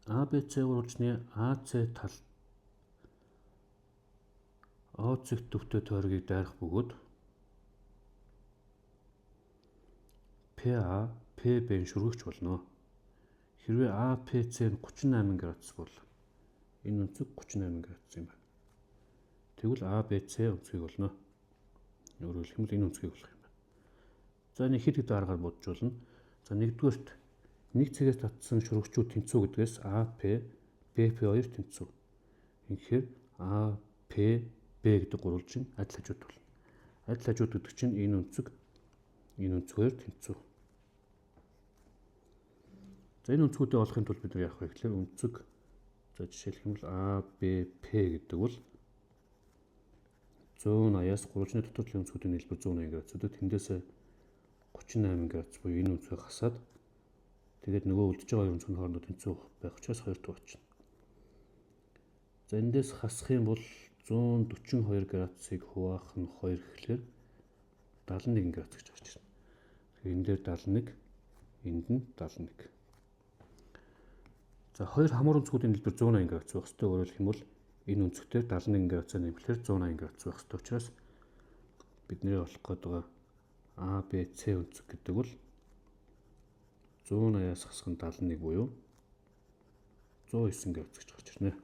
ABC урвалжны AC тал ОЦ төвтэй тойргийг дайрах бөгөөд PA PB-н шүргэгч болно. Хэрвээ APC нь 38 градус бол энэ өнцөг 38 градус юм байна. Тэгвэл ABC өнцгийг болно. Өөрөөр хэлбэл энэ өнцгийг болох юм байна. За нэг хэд аргаар боджуулна. За нэгдүгээрт нэг цэгээс татсан шүргэгчүүд тэнцүү гэдгээс AP BP2 тэнцүү. Тэгэхээр AP B гэдэг гурвалжин адил хажууд болно. Адил хажууд гэдэг чинь энэ өнцгөр тэнцүү. За энэ өнцгүүдээ олохын тулд бид яах вэ гэхээр өнцөг за жишээлбэл ABP гэдэг бол 180-аас гурвалжны дотор талын өнцгүүдийн нийлбэр 180 градусд тэндээс 38 градус буюу энэ өнцгөө хасаад тэгээд нөгөө үлдэж байгаа өнцгөний хоорондоо тэнцүү байх учраас 2 дахь очно. За эндээс хасах юм бол 142 градусыг хуваах нь 2 гэхлээр 71 градус гэж гарч ирнэ. Тэгэхээр энэ дээр 71, энд нь 71. За хоёр хамар өнцгүүдийн дэлбэр 180 градус байх ёстой. Өөрөөр хэлэх юм бол энэ өнцгтээр 71 градусаар нэмэхээр 180 градус байх ёстой учраас бидний олох гээд байгаа ABC өнцөг гэдэг бол 180-аас хасах нь 71 буюу 109 градус гэж гарч ирнэ.